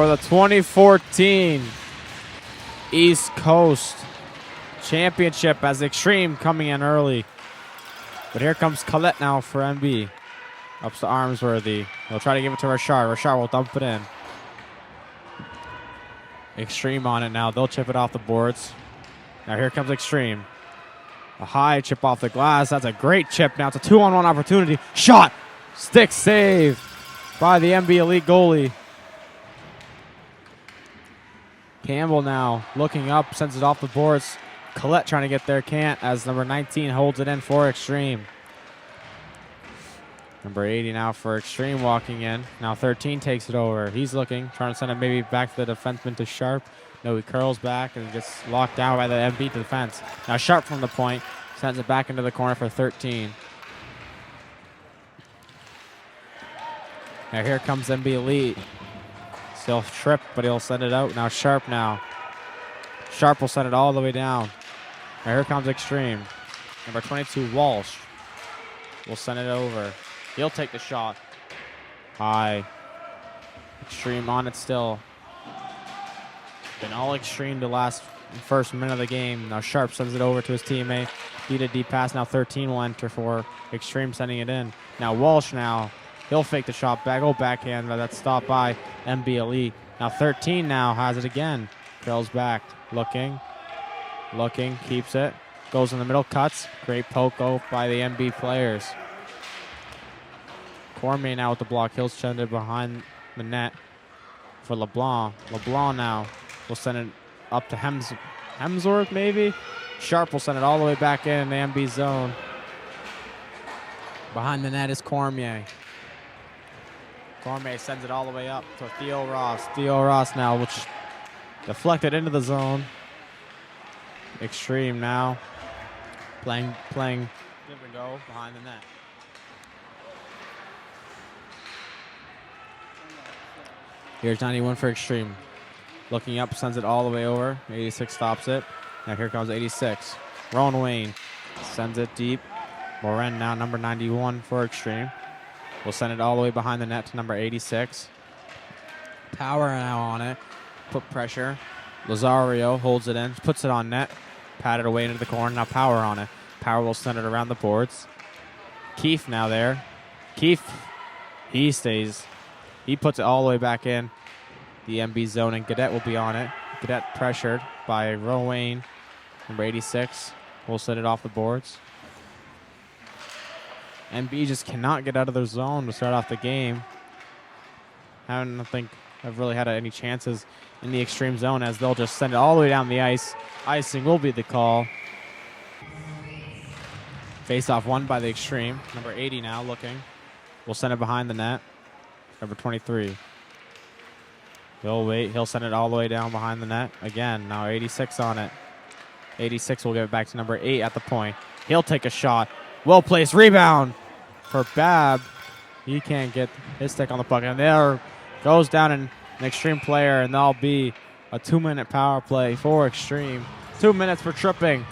for the 2014 East Coast Championship as Xtreme coming in early. But here comes Colette now for MB. Ups to Armsworthy. He'll try to give it to Rashard. Rashard will dump it in. Xtreme on it now. They'll chip it off the boards. Now here comes Xtreme. A high chip off the glass. That's a great chip. Now it's a 2-on-1 opportunity. Shot! Stick save by the MB Elite goalie. Campbell now looking up, sends it off the boards. Colette trying to get there, can't, as number 19 holds it in for Xtreme. Number 80 now for Xtreme walking in. Now 13 takes it over. He's looking, trying to send it maybe back to the defenseman to Sharp. No, he curls back and gets locked down by the MB defense. Now Sharp from the point, sends it back into the corner for 13. Now here comes MB Elite. Still trip, but he'll send it out. Now Sharp now. Sharp will send it all the way down. Now here comes Xtreme. Number 22, Walsh, will send it over. He'll take the shot. High. Xtreme on it still. Been all Xtreme the first minute of the game. Now Sharp sends it over to his teammate. He did deep pass. Now 13 will enter for Xtreme sending it in. Now Walsh now. He'll fake the shot back. Oh, backhand, but that's stopped by MB Elite. Now 13 now has it again. Trails back. Looking. Looking. Keeps it. Goes in the middle. Cuts. Great poke by the MB players. Cormier now with the block. He'll send it behind the net for LeBlanc. LeBlanc now will send it up to Hemsworth maybe. Sharp will send it all the way back in the MB zone. Behind the net is Cormier. Cormier sends it all the way up to Theo Ross. Theo Ross now, which deflected into the zone. Xtreme now playing give and go behind the net. Here's 91 for Xtreme. Looking up, sends it all the way over. 86 stops it. Now here comes 86. Rowan Wayne sends it deep. Morin now number 91 for Xtreme. We'll send it all the way behind the net to number 86. Power now on it. Put pressure. Lazario holds it in. Puts it on net. Patted away into the corner. Now Power on it. Power will send it around the boards. Keefe now there. Keefe, he stays. He puts it all the way back in the MB zone, and Gadet will be on it. Gadet pressured by Rowan, number 86. We'll send it off the boards. MB just cannot get out of their zone to start off the game. I don't think I've really had any chances in the Xtreme zone, as they'll just send it all the way down the ice. Icing will be the call. Face-off won by the Xtreme. Number 80 now looking. We'll send it behind the net. Number 23. He'll wait. He'll send it all the way down behind the net. Again, now 86 on it. 86 will give it back to number 8 at the point. He'll take a shot. Well-placed rebound for Bab. He can't get his stick on the puck. And there goes down an Xtreme player, and that'll be a 2-minute power play for Xtreme. 2 minutes for tripping.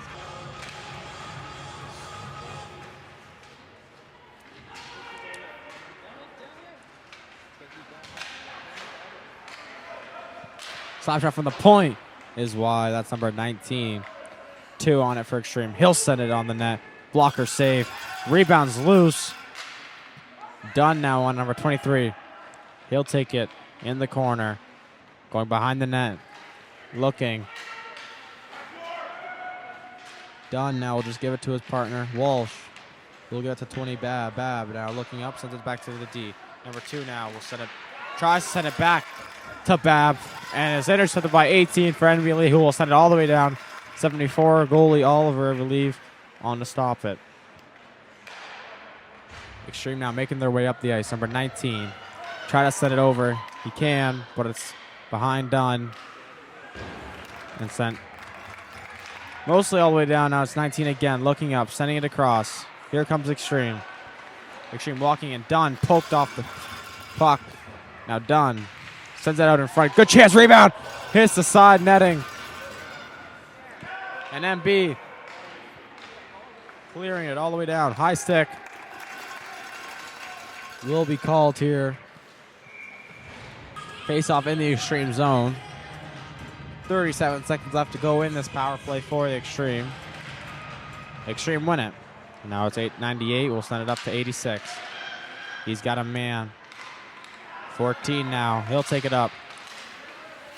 Slap shot from the point is why. That's number 19. 2 on it for Xtreme. He'll send it on the net. Blocker save. Rebounds loose. Dunn now on number 23. He'll take it in the corner. Going behind the net. Looking. Dunn now will just give it to his partner, Walsh. He'll get to 20, Bab. Bab now looking up, sends it back to the D. Number 2 now will send it. Tries to send it back to Bab. And it's intercepted by 18 for NB Lee, who will send it all the way down. 74, goalie Oliver, I believe, on to stop it. Xtreme now making their way up the ice. Number 19. Try to send it over. He can, but it's behind Dunn. And sent mostly all the way down. Now it's 19 again. Looking up, sending it across. Here comes Xtreme. Xtreme walking in. Dunn poked off the puck. Now Dunn sends that out in front. Good chance. Rebound. Hits the side netting. And MB clearing it all the way down. High stick will be called here. Face off in the Extreme zone. 37 seconds left to go in this power play for the Extreme. Extreme win it. Now it's 8:98. We'll send it up to 86. He's got a man. 14 now. He'll take it up.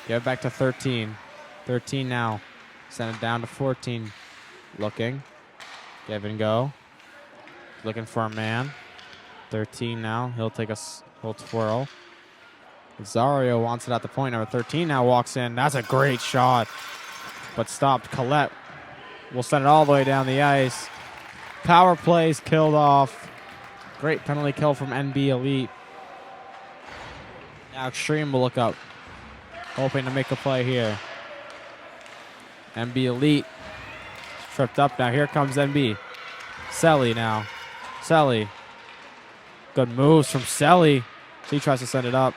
Give it back to 13. 13 now. Send it down to 14. Looking. Give and go. Looking for a man. 13 now. He'll take a twirl. Zario wants it at the point. Number 13 now walks in. That's a great shot. But stopped. Collette will send it all the way down the ice. Power plays killed off. Great penalty kill from NB Elite. Now Xtreme will look up. Hoping to make a play here. NB Elite. Tripped up now. Here comes NB. Selly now. Selly. Good moves from Selly. He tries to send it up.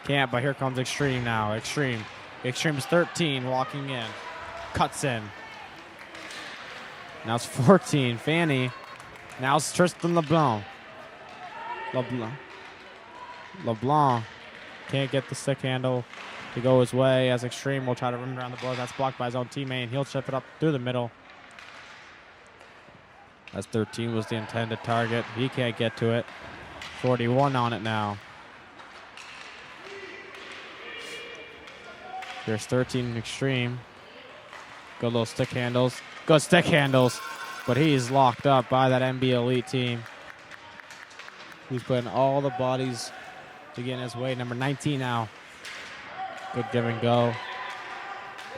Can't, but here comes Xtreme now. Xtreme. Extreme's 13 walking in. Cuts in. Now it's 14. Fanny. Now it's Tristan LeBlanc. LeBlanc can't get the stick handle to go his way as Xtreme will try to run around the boards. That's blocked by his own teammate. He'll chip it up through the middle. As 13 was the intended target. He can't get to it. 41 on it now. Here's 13 Extreme. Good little stick handles. Good stick handles. But he's locked up by that NB Elite team. He's putting all the bodies to get in his way. Number 19 now. Good give and go.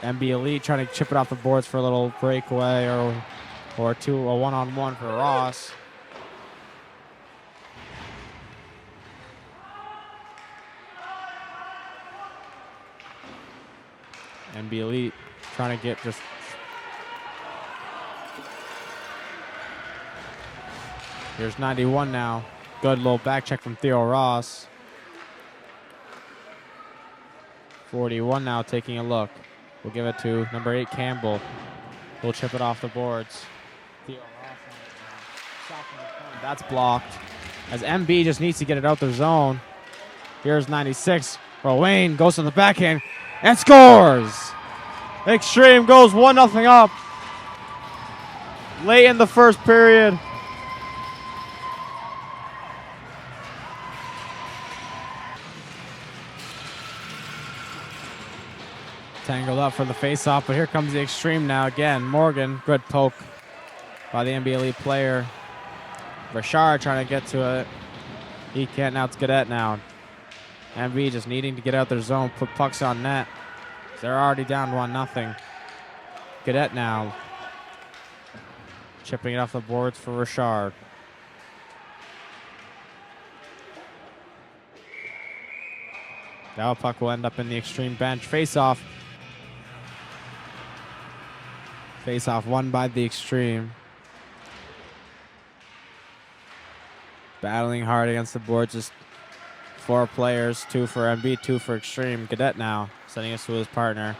NB Elite trying to chip it off the boards for a little breakaway or a one-on-one for Ross. NB Elite trying to get just. Here's 91 now. Good little back check from Theo Ross. 41 now taking a look. We'll give it to number 8 Campbell. We'll chip it off the boards. Theo Ross. That's blocked. As MB just needs to get it out their zone. Here's 96. Wayne goes to the backhand and scores. Extreme goes 1-0 up. Late in the first period. Tangled up for the face-off, but here comes the Extreme now again. Morgan, good poke by the NB Elite player. Richard trying to get to it. He can't. Now it's Gadet now. NB just needing to get out their zone, put pucks on net. They're already down 1-0. Gadet now. Chipping it off the boards for Richard. Now puck will end up in the Extreme bench. Face-off. Face-off won by the Extreme. Battling hard against the board. Just 4 players. 2 for MB, 2 for Extreme. Gadet now sending us to his partner.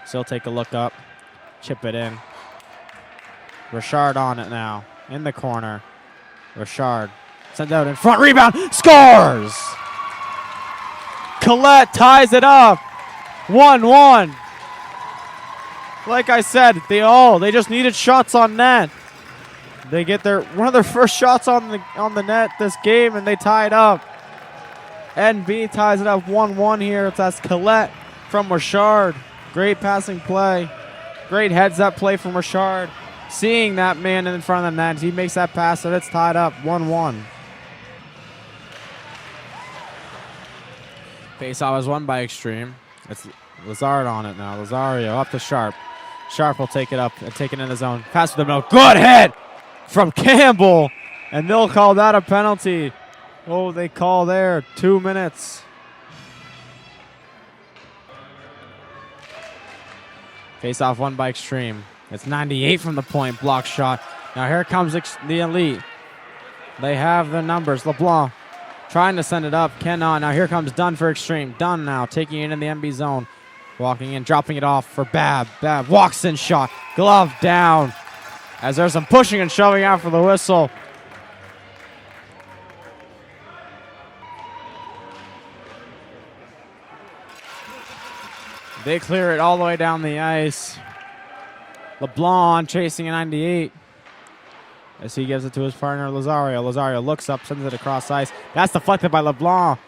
Still take a look up. Chip it in. Richard on it now. In the corner. Richard sends out in front. Rebound. Scores! Collette ties it up. 1-1. Like I said, they just needed shots on net. They get one of their first shots on the net this game, and they tie it up. NB ties it up 1-1 here. That's Collette from Richard. Great passing play. Great heads-up play from Richard. Seeing that man in front of the net, he makes that pass, and it's tied up 1-1. Face-off is won by Extreme. It's Lazard on it now. Lazario up to Sharp. Sharp will take it up and take it in the zone. Pass to the middle. Good hit from Campbell. And they'll call that a penalty. Oh, they call there 2 minutes. Face-off won by Extreme. It's 98 from the point. Block shot. Now here comes the Elite. They have the numbers. LeBlanc trying to send it up. Cannot. Now here comes Dunn for Extreme. Dunn now taking it in the MB zone. Walking in, dropping it off for Bab. Bab walks in, shot. Glove down. As there's some pushing and shoving after the whistle. They clear it all the way down the ice. LeBlanc chasing a 98 as he gives it to his partner, Lazario. Lazario looks up, sends it across ice. That's deflected by LeBlanc.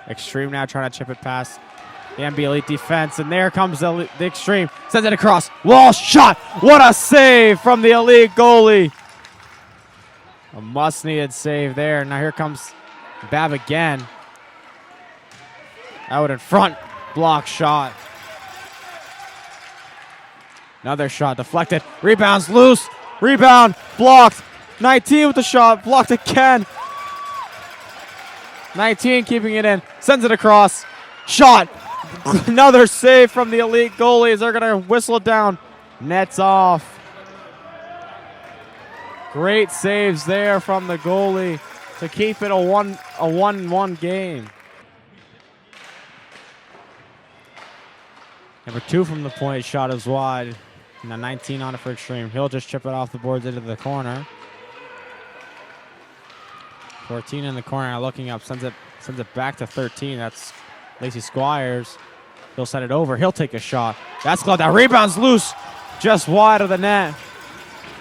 Xtreme now trying to chip it past the NB Elite defense, and there comes the Xtreme. Sends it across. Walsh shot. What a save from the Elite goalie. A must-needed save there. Now here comes Bab again. Out in front. Block shot. Another shot deflected. Rebounds loose. Rebound blocked. 19 with the shot. Blocked again. 19 keeping it in. Sends it across. Shot. Another save from the Elite goalies. They're going to whistle it down. Nets off. Great saves there from the goalie to keep it a 1-1 game. Number 2 from the point. Shot is wide. And a 19 on it for Xtreme. He'll just chip it off the boards into the corner. 14 in the corner, looking up, sends it back to 13. That's Lacey Squires. He'll set it over. He'll take a shot. That's close. That rebound's loose, just wide of the net.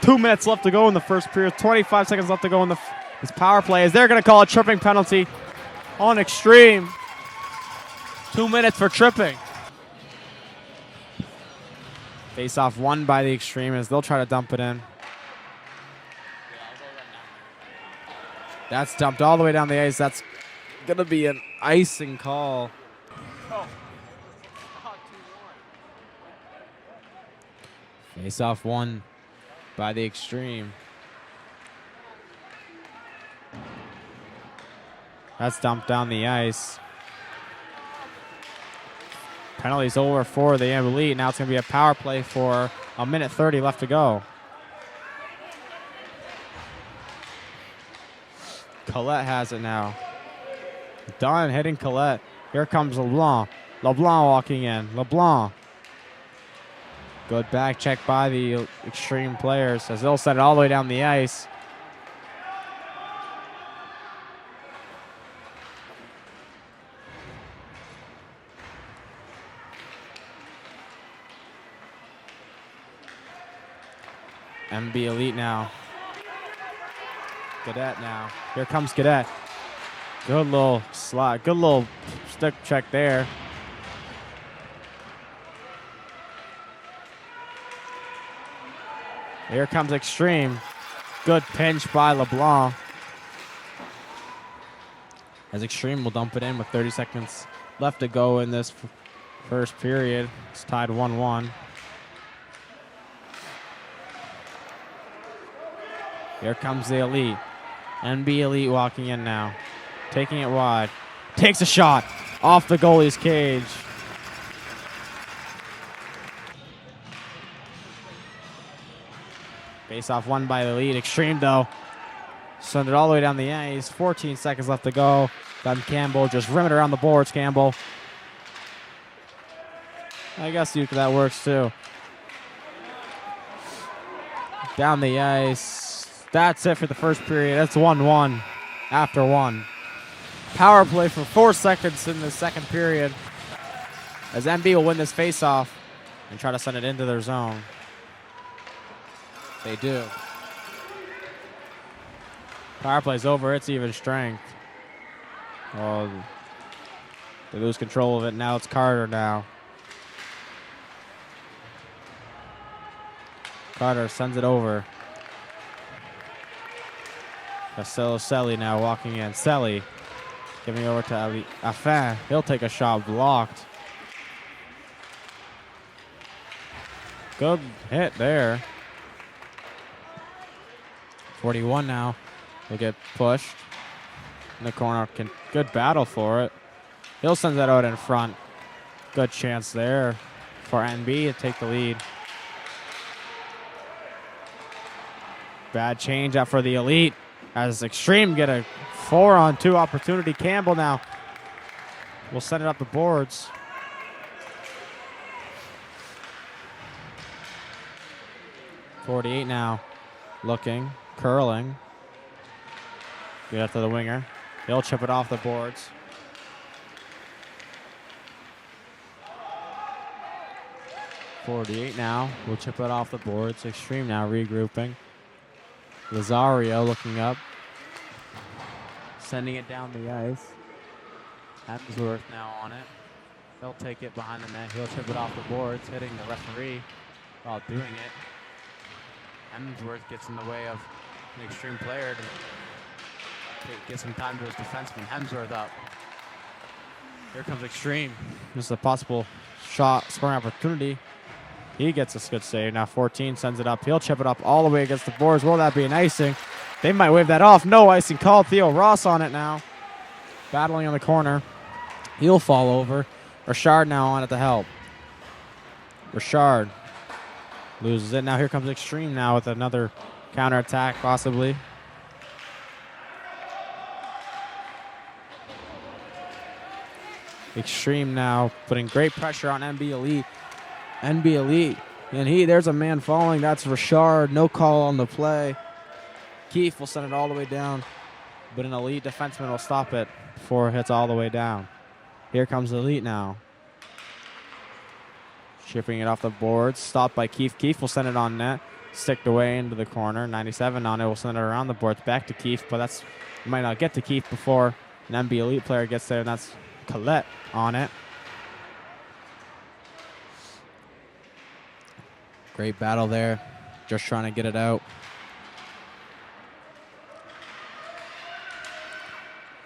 2 minutes left to go in the first period. 25 seconds left to go in this power play. As they're going to call a tripping penalty on Xtreme. 2 minutes for tripping. Face-off won by the Xtreme as they'll try to dump it in. That's dumped all the way down the ice. That's going to be an icing call. Face-off won by the Xtreme. That's dumped down the ice. Penalty's over for the Elite. Now it's going to be a power play for a minute 30 left to go. Collette has it now. Dunn hitting Collette. Here comes LeBlanc. LeBlanc walking in. LeBlanc. Good back check by the Xtreme players as they'll set it all the way down the ice. MB Elite now. Cadet now. Here comes Cadet. Good little slot. Good little stick check there. Here comes Xtreme. Good pinch by LeBlanc. As Xtreme will dump it in with 30 seconds left to go in this first period. It's tied 1-1. Here comes the Elite. NB Elite walking in now. Taking it wide. Takes a shot off the goalie's cage. Face-off won by the Elite. Xtreme, though, send it all the way down the ice. 14 seconds left to go. Gun Campbell just rim it around the boards, Campbell. I guess that works, too. Down the ice. That's it for the first period. That's 1-1 after 1. Power play for 4 seconds in the second period as MB will win this face-off and try to send it into their zone. They do. Power play's over. It's even strength. Oh, they lose control of it. Now it's Carter now. Carter sends it over. Castello Selly now walking in. Selly giving over to Ali Affin. He'll take a shot blocked. Good hit there. 41 now. He'll get pushed in the corner. Good battle for it. He'll send that out in front. Good chance there for NB to take the lead. Bad change up for the Elite as Xtreme get a 4-on-2 opportunity. Campbell now will send it up the boards. .48 now. Looking. Curling. Get up to the winger. He'll chip it off the boards. 48 now. We'll chip it off the boards. Xtreme now regrouping. Lazario looking up. Sending it down the ice. Hemsworth now on it. He'll take it behind the net. He'll chip it off the boards, hitting the referee while doing it. Hemsworth gets in the way of an Xtreme player to get some time to his defenseman. Hemsworth up. Here comes Xtreme. This is a possible shot, scoring opportunity. He gets a good save. Now 14 sends it up. He'll chip it up all the way against the boards. Will that be an icing? They might wave that off. No icing called. Theo Ross on it now. Battling on the corner. He'll fall over. Richard now on it to help. Richard loses it. Now here comes Xtreme now with another counterattack possibly. Xtreme now putting great pressure on NB Elite. NB Elite. And there's a man falling. That's Richard. No call on the play. Keefe will send it all the way down. But an Elite defenseman will stop it before it hits all the way down. Here comes Elite now. Shipping it off the boards. Stopped by Keefe. Keefe will send it on net. Sticked away into the corner. 97 on it. Will send it around the boards back to Keefe. But might not get to Keefe before an NB Elite player gets there. And that's Collette on it. Great battle there. Just trying to get it out.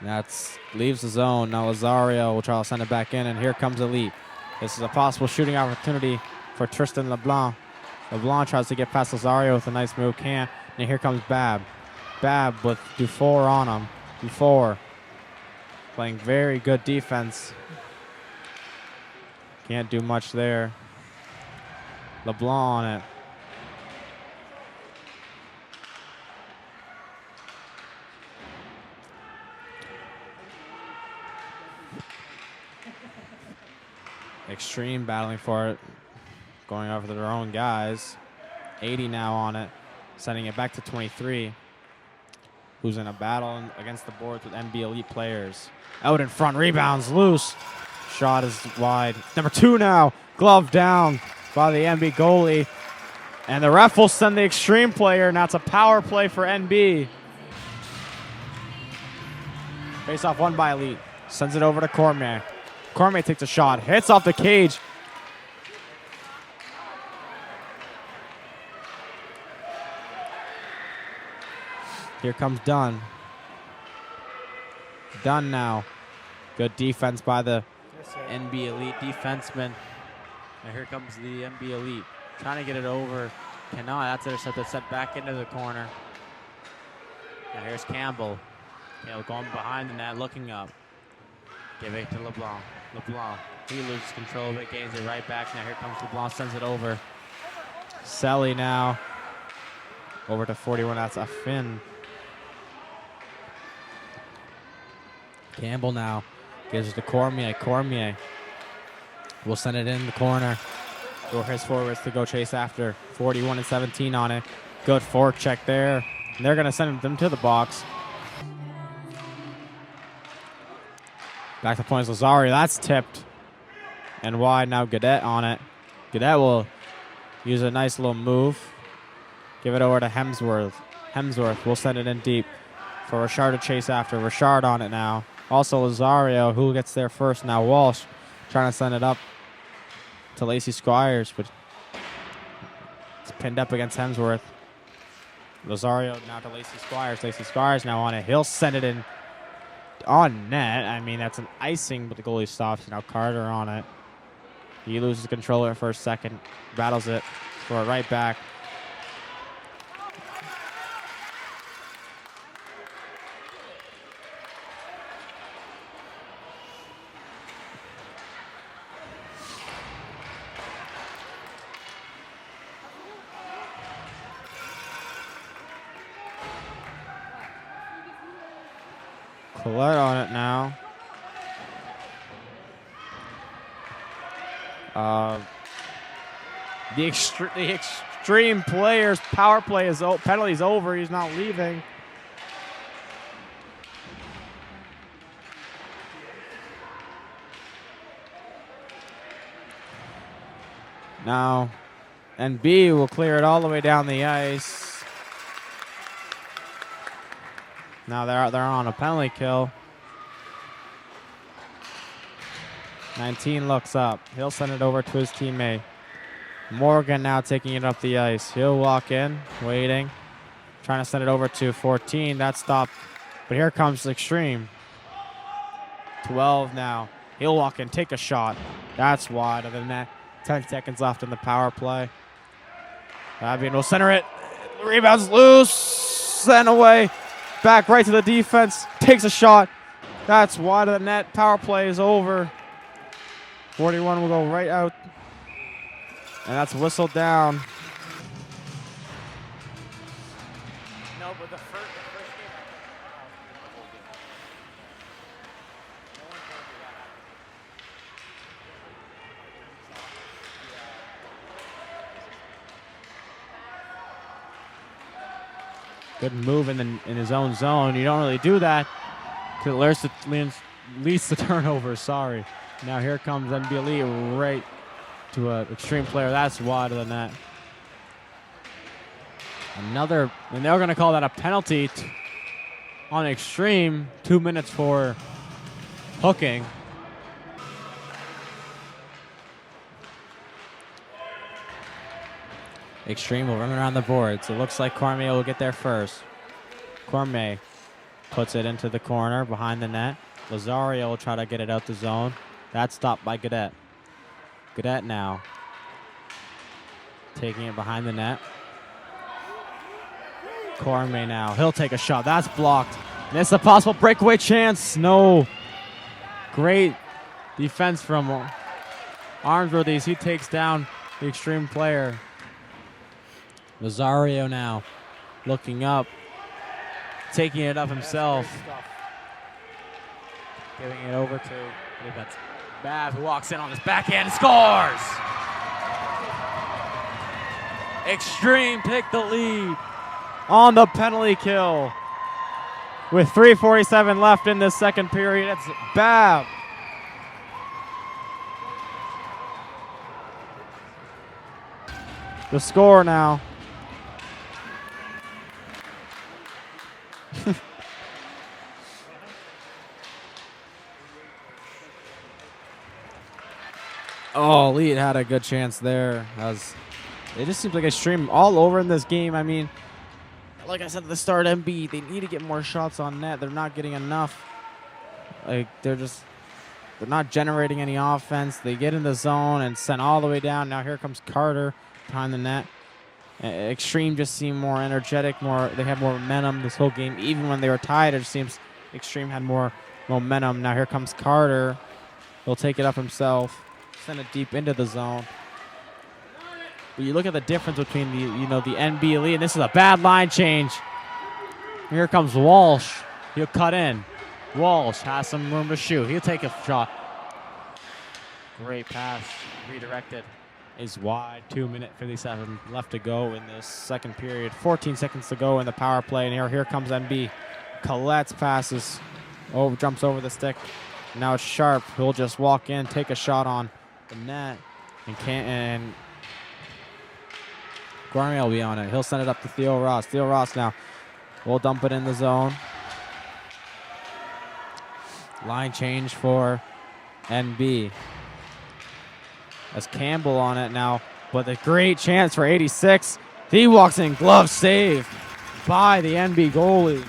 That leaves the zone. Now Lazario will try to send it back in, and here comes Elite. This is a possible shooting opportunity for Tristan LeBlanc. LeBlanc tries to get past Lazario with a nice move, can't. And here comes Bab. Bab with Dufour on him. Dufour playing very good defense. Can't do much there. LeBlanc on it. Xtreme battling for it. Going over their own guys. 80 now on it. Sending it back to 23. Who's in a battle against the boards with NB Elite players. Out in front. Rebounds loose. Shot is wide. Number 2 now. Glove down by the NB goalie. And the ref will send the Xtreme player. Now it's a power play for NB. Face off won by Elite. Sends it over to Cormier. Cormier takes a shot. Hits off the cage. Here comes Dunn. Dunn now. Good defense by the NB Elite defenseman. And here comes the NB Elite. Trying to get it over. Cannot. That's intercepted. Set back into the corner. Now here's Campbell. Campbell going behind the net, looking up. Give it to LeBlanc. LeBlanc. He loses control of it. Gains it right back. Now here comes LeBlanc. Sends it over. Selly now. Over to 41. That's a Finn. Campbell now. Gives it to Cormier. Cormier will send it in the corner. For his forwards to go chase after. 41 and 17 on it. Good fork check there. And they're going to send them to the box. Back to points, Lazario. That's tipped. And wide now, Gadet on it. Gadet will use a nice little move. Give it over to Hemsworth. Hemsworth will send it in deep for Richard to chase after. Richard on it now. Also Lazario, who gets there first. Now Walsh trying to send it up to Lacey Squires, but it's pinned up against Hemsworth. Lazario now to Lacey Squires. Lacey Squires now on it. He'll send it in on net. I mean, that's an icing, but the goalie stops. Now Carter on it. He loses control of it for a second. Battles it for a right back. Collette on it now. The Xtreme player's power play is penalty's over. He's not leaving. Now, NB will clear it all the way down the ice. Now they're on a penalty kill. 19 looks up. He'll send it over to his teammate. Morgan now taking it up the ice. He'll walk in, waiting, trying to send it over to 14. That stopped, but here comes Xtreme. 12 now. He'll walk in, take a shot. That's wide of the net. 10 seconds left in the power play. Fabian will center it. Rebounds loose. Sent away. Back right to the defense. Takes a shot. That's wide of the net. Power play is over. 41 will go right out. And that's whistled down. No, but the first Good move in his own zone. You don't really do that because it leads to turnovers. Sorry. Now here comes NB Elite right to an Xtreme player. That's wide of the net. Another, and they're going to call that a penalty on Xtreme. 2 minutes for hooking. Xtreme will run around the boards. It looks like Cormier will get there first. Cormier puts it into the corner behind the net. Lazario will try to get it out the zone. That's stopped by Gadet. Gadet now taking it behind the net. Cormier now. He'll take a shot. That's blocked. Missed a possible breakaway chance. No. Great defense from Armsworthy. He takes down the Xtreme player. Lazario now looking up, taking it up himself. Giving it over to, I believe that's Bav, who walks in on his backhand and scores! Xtreme take the lead on the penalty kill. With 3:47 left in this second period, it's Bav. The score now. Oh, Elite had a good chance there. It just seems like Xtreme all over in this game. I mean, like I said at the start, MB, they need to get more shots on net. They're not getting enough. Like, they're not generating any offense. They get in the zone and send all the way down. Now here comes Carter behind the net. Xtreme just seemed more energetic, they had more momentum this whole game. Even when they were tied, it just seems Xtreme had more momentum. Now here comes Carter. He'll take it up himself, send it deep into the zone. But you look at the difference between the NB Elite, and this is a bad line change. Here comes Walsh. He'll cut in. Walsh has some room to shoot. He'll take a shot. Great pass, redirected. Is wide. 2 minute 57 left to go in this second period. 14 seconds to go in the power play, and here comes NB. Colette's passes, jumps over the stick. Now it's Sharp. He'll just walk in, take a shot on the net, and Guarmier will be on it. He'll send it up to Theo Ross. Theo Ross now will dump it in the zone. Line change for NB. As Campbell on it now, but a great chance for 86. He walks in, glove save by the NB goalie.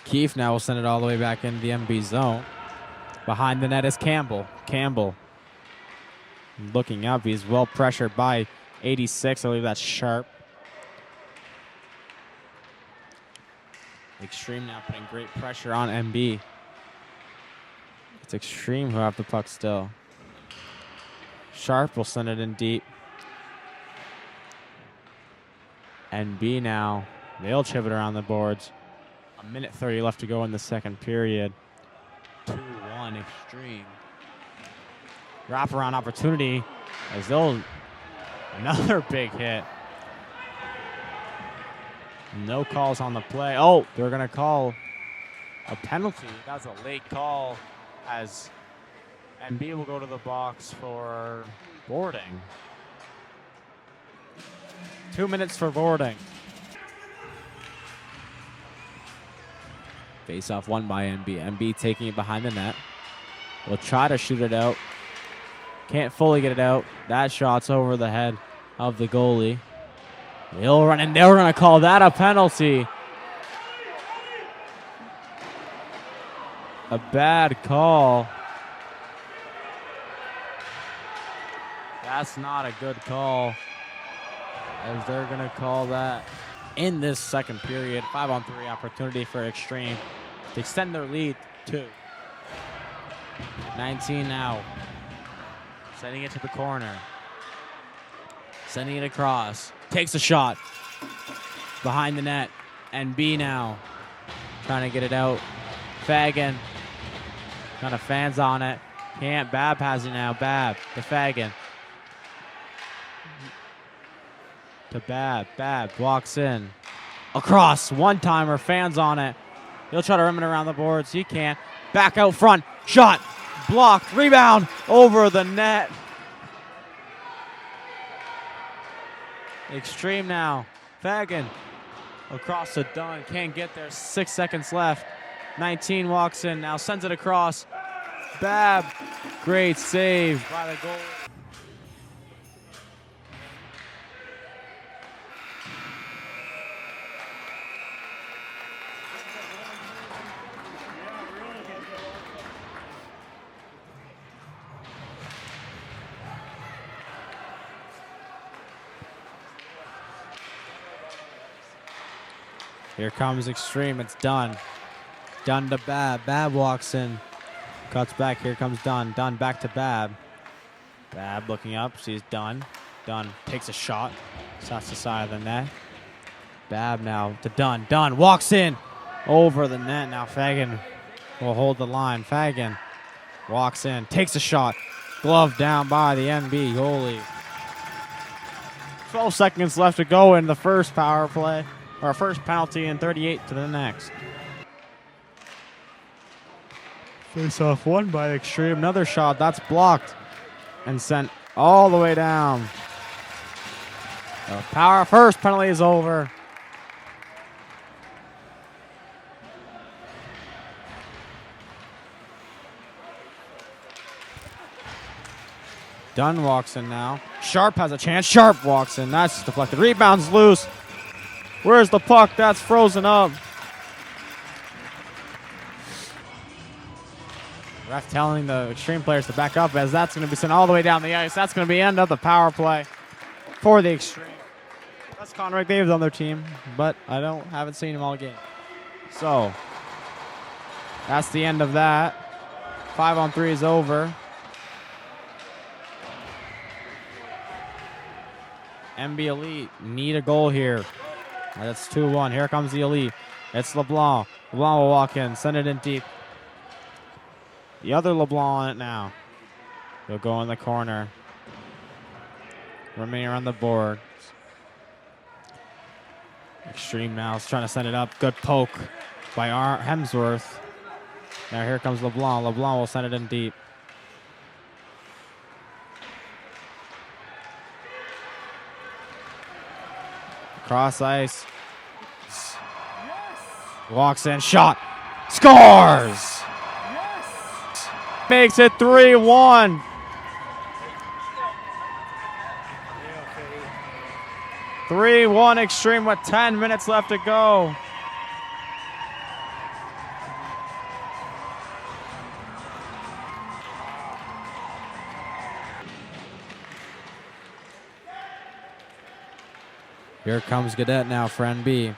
Keefe now will send it all the way back into the NB zone. Behind the net is Campbell. Campbell looking up. He's well pressured by 86. I believe that's Sharp. Xtreme now putting great pressure on NB. It's Xtreme who have the puck still. Sharp will send it in deep. NB now. They'll chip it around the boards. 1:30 left to go in the second period. 2-1 Xtreme. Wraparound opportunity as they'll Another big hit. No calls on the play. Oh, they're going to call a penalty. That's a late call as NB will go to the box for boarding. 2 minutes for boarding. Face off won by NB. NB taking it behind the net. Will try to shoot it out. Can't fully get it out. That shot's over the head of the goalie. He'll run, and they're going to call that a penalty. A bad call. That's not a good call, as they're going to call that in this second period. 5-on-3 opportunity for Xtreme to extend their lead to 19 now. Sending it to the corner. Sending it across. Takes a shot. Behind the net. NB now. Trying to get it out. Fagan. Kind of fans on it. Can't. Bab has it now. Bab to Fagan. To Bab. Bab walks in. Across. One-timer. Fans on it. He'll try to rim it around the boards. He can't. Back out front. Shot. Blocked. Rebound. Over the net. Xtreme now. Fagan. Across to Dunn. Can't get there. 6 seconds left. 19 walks in. Now sends it across. Bab. Great save by the goalie. Here comes Xtreme. It's Dunn. Dunn to Bab. Bab walks in. Cuts back. Here comes Dunn. Dunn back to Bab. Bab looking up. Sees Dunn. Dunn takes a shot. Shots the side of the net. Bab now to Dunn. Dunn walks in. Over the net. Now Fagan will hold the line. Fagan walks in. Takes a shot. Glove down by the NB goalie. 12 seconds left to go in the first power play. Our first penalty and 38 to the next. Face off won by Xtreme. Another shot that's blocked and sent all the way down. The power first penalty is over. Dunn walks in now. Sharp has a chance. Sharp walks in. That's deflected. Rebound's loose. Where's the puck? That's frozen up. Ref telling the Xtreme players to back up as that's going to be sent all the way down the ice. That's going to be end of the power play for the Xtreme. That's Connor McDavid on their team, but I haven't seen him all game. So that's the end of that. 5-on-3 is over. NB Elite need a goal here. That's 2-1. Here comes the Elite. It's LeBlanc. LeBlanc will walk in, send it in deep. The other LeBlanc on it now. He'll go in the corner. Remaining around the board. Xtreme now is trying to send it up. Good poke by Hemsworth. Now here comes LeBlanc. LeBlanc will send it in deep. Cross ice. Yes. Walks in. Shot. Scores. Yes. Makes it 3-1. Yeah, 3-1 Xtreme with 10 minutes left to go. Here comes Gadet now for NB.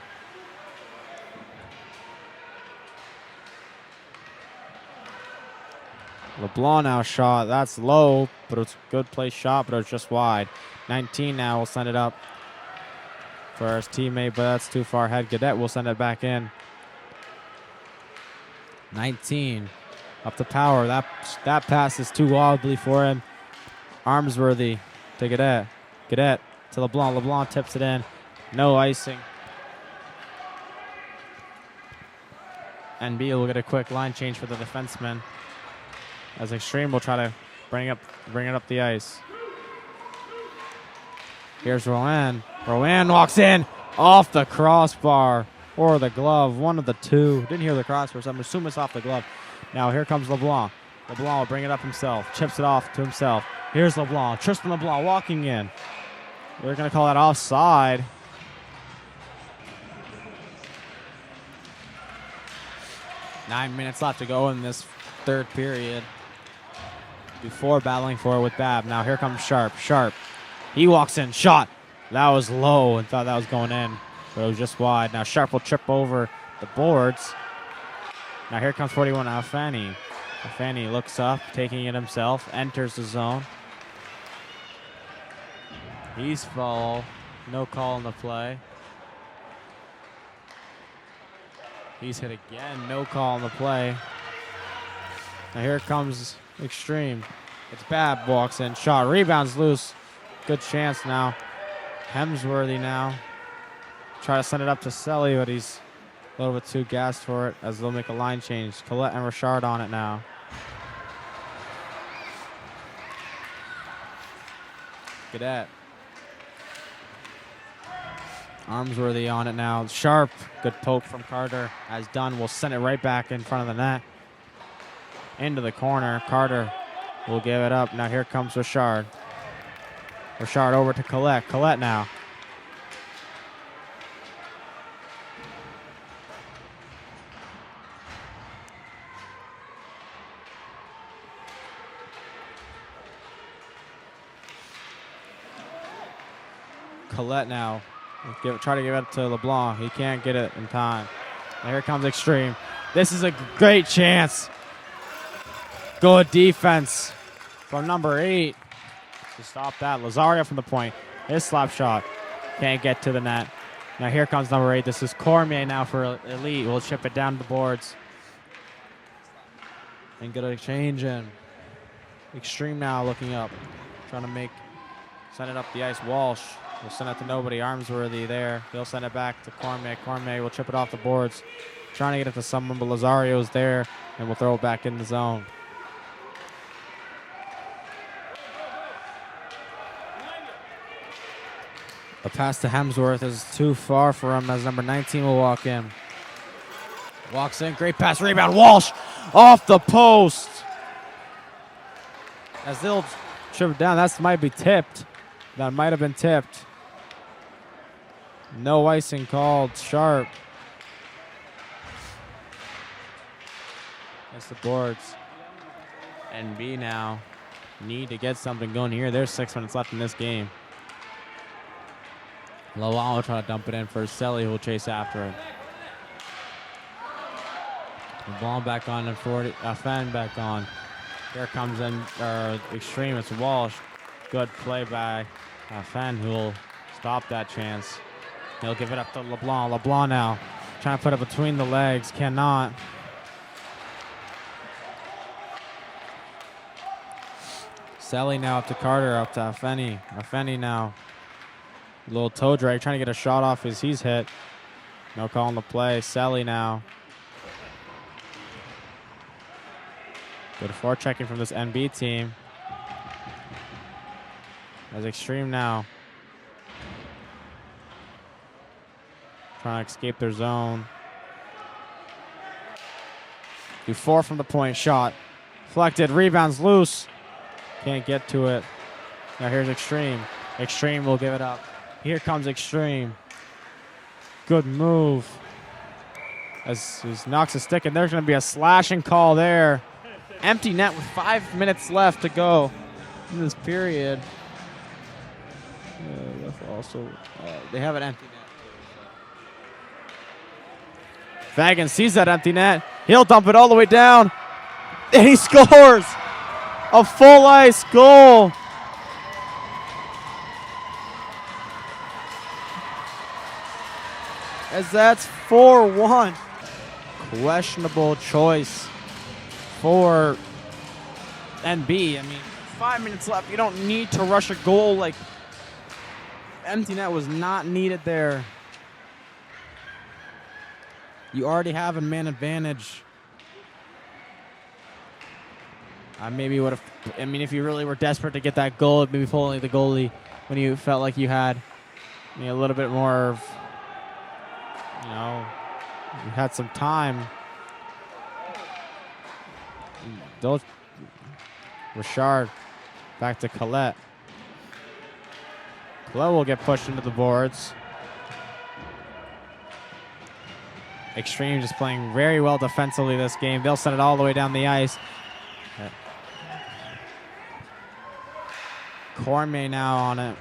LeBlanc now shot. That's low, but it's a good play shot, but it's just wide. 19 now will send it up for his teammate, but that's too far ahead. Gadet will send it back in. 19 up to Power. That pass is too wildly for him. Armsworthy to Gadet. Gadet to LeBlanc. LeBlanc tips it in. No icing. NB will get a quick line change for the defenseman. As Xtreme will try to bring it up the ice. Here's Rowan. Rowan walks in off the crossbar or the glove. One of the two. Didn't hear the crossbar, so I'm assuming it's off the glove. Now here comes LeBlanc. LeBlanc will bring it up himself. Chips it off to himself. Here's LeBlanc. Tristan LeBlanc walking in. They're going to call that offside. Nine minutes left to go in this third period before battling for it with Bab. Now here comes Sharp. Sharp. He walks in. Shot. That was low and thought that was going in, but it was just wide. Now Sharp will trip over the boards. Now here comes 41 Afani. Afani looks up, taking it himself, enters the zone. He's foul. No call on the play. He's hit again. No call on the play. Now here comes Xtreme. It's Bab walks in. Shot. Rebounds loose. Good chance now. Hemsworthy now. Try to send it up to Selly, but he's a little bit too gassed for it as they'll make a line change. Collette and Richard on it now. Cadet. Armsworthy on it now. Sharp. Good poke from Carter. As Dunn will send it right back in front of the net. Into the corner. Carter will give it up. Now here comes Richard. Richard over to Collette. Collette now. Collette now. Try to give it to LeBlanc. He can't get it in time. And here comes Xtreme. This is a great chance. Good defense from number 8 to stop that. Lazario from the point. His slap shot. Can't get to the net. Now here comes number 8. This is Cormier now for Elite. We'll chip it down to the boards. And get a change in. Xtreme now looking up. Trying to send it up the ice. Walsh. We'll send it to nobody. Armsworthy there. He'll send it back to Cormier. Cormier will chip it off the boards. Trying to get it to someone, but Lazario's there, and we'll throw it back in the zone. The pass to Hemsworth is too far for him as number 19 will walk in. Walks in. Great pass. Rebound. Walsh off the post. As they'll chip it down. That might be tipped. That might have been tipped. No icing called. Sharp. That's the boards. NB now need to get something going here. There's 6 minutes left in this game. Lawal will try to dump it in for Selly, who will chase after it. The ball back on and 40. Fan back on. Here comes in Xtreme. It's Walsh. Good play by Fan, who will stop that chance. He'll give it up to LeBlanc. LeBlanc now trying to put it between the legs. Cannot. Selly now up to Carter. Up to Afeni. Afeni now. A little toe drag. Trying to get a shot off as he's hit. No call on the play. Selly now. Good forechecking from this NB team. As Xtreme now. Trying to escape their zone. Do 4 from the point. Shot. Deflected. Rebounds loose. Can't get to it. Now here's Xtreme. Xtreme will give it up. Here comes Xtreme. Good move. As he knocks a stick, and there's going to be a slashing call there. Empty net with 5 minutes left to go in this period. They have an empty net. Fagan sees that empty net. He'll dump it all the way down. And he scores a full ice goal. As that's 4-1. Questionable choice for NB. I mean, 5 minutes left. You don't need to rush a goal like empty net was not needed there. You already have a man advantage. I maybe would have. I mean, if you really were desperate to get that goal, maybe pulling the goalie when you felt like you had a little bit more of, you had some time. Those Richard back to Colette. Colette will get pushed into the boards. Xtreme just playing very well defensively this game. They'll send it all the way down the ice. Cormier now on it.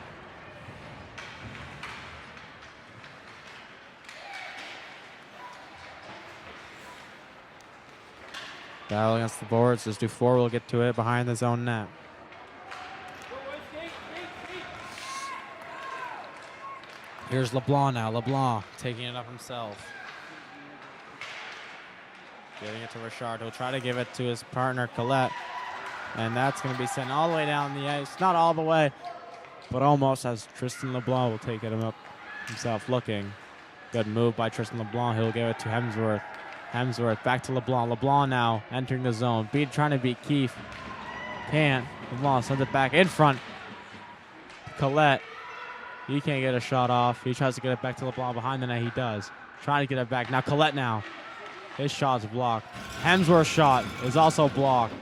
Battle against the boards. As Dufour will get to it behind the zone net. Here's LeBlanc now. LeBlanc taking it up himself. Giving it to Richard. He'll try to give it to his partner, Colette. And that's going to be sent all the way down the ice. Not all the way, but almost, as Tristan LeBlanc will take it up himself looking. Good move by Tristan LeBlanc. He'll give it to Hemsworth. Hemsworth back to LeBlanc. LeBlanc now entering the zone. Trying to beat Keefe. Can't. LeBlanc sends it back in front. Colette. He can't get a shot off. He tries to get it back to LeBlanc behind the net. He does. Trying to get it back. Now Colette now. His shot's blocked. Hemsworth's shot is also blocked.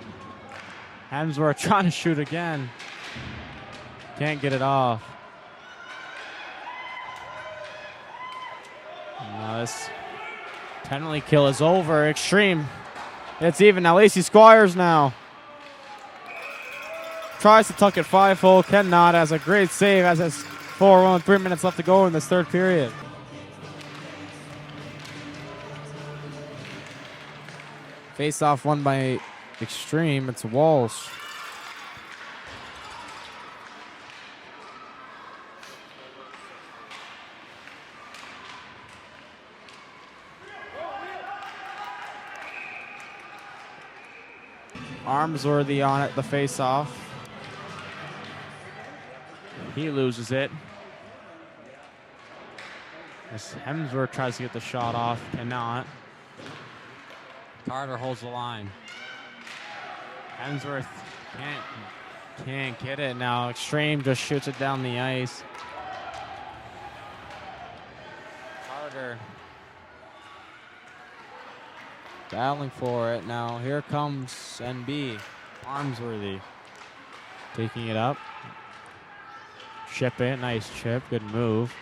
Hemsworth trying to shoot again. Can't get it off. Now this penalty kill is over. Xtreme. It's even now. Lacey Squires now. Tries to tuck it 5-hole. Cannot. Has a great save. Has his 4-1. 3 minutes left to go in this third period. Face off won by Xtreme. It's Walsh. Armsworthy on it, the face off. He loses it. As Hemsworth tries to get the shot off, cannot. Carter holds the line. Hemsworth can't get it now. Xtreme just shoots it down the ice. Carter battling for it now. Here comes NB. Armsworthy taking it up. Chip it. Nice chip. Good move.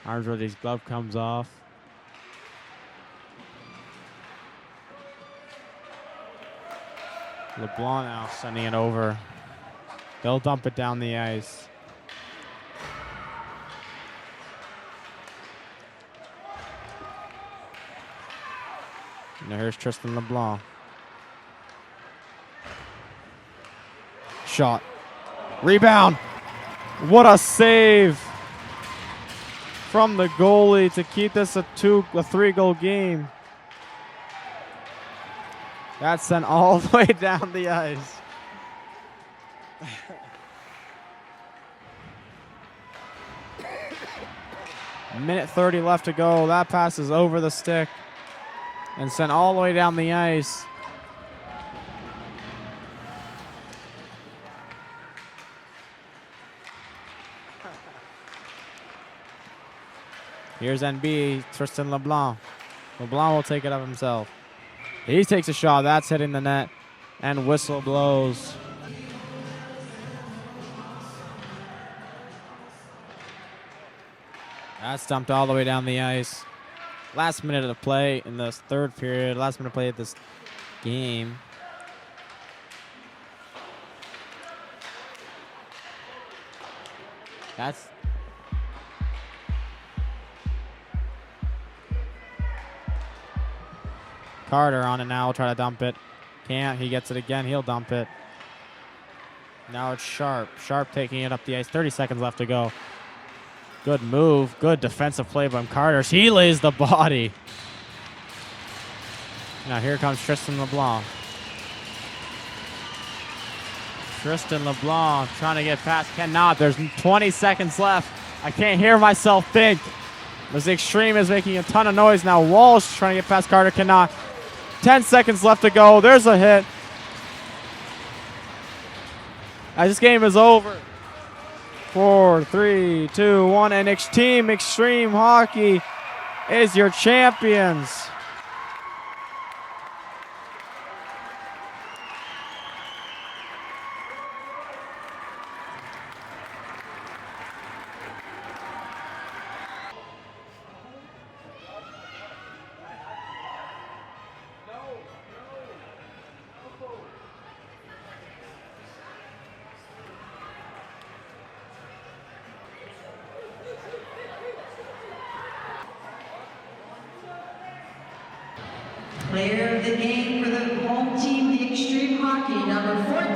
Armsworthy's glove comes off. LeBlanc now sending it over. They'll dump it down the ice. Now here's Tristan LeBlanc. Shot. Rebound. What a save from the goalie to keep this a 3-goal game. That's sent all the way down the ice. Minute 30 left to go. That pass is over the stick and sent all the way down the ice. Here's NB, Tristan LeBlanc. LeBlanc will take it up himself. He takes a shot. That's hitting the net. And whistle blows. That's dumped all the way down the ice. Last minute of the play in this third period. Last minute of play of this game. That's... Carter on it now. Will try to dump it. Can't. He gets it again. He'll dump it. Now it's Sharp. Sharp taking it up the ice. 30 seconds left to go. Good move. Good defensive play by Carter. He lays the body. Now here comes Tristan LeBlanc. Tristan LeBlanc trying to get past, cannot. There's 20 seconds left. I can't hear myself think. As Xtreme is making a ton of noise now. Walsh trying to get past Carter, cannot. 10 seconds left to go. There's a hit. As this game is over. 4, 3, 2, 1, and Team Xtreme Hockey is your champions. Player of the game for the home team, the Xtreme Hockey, number 14.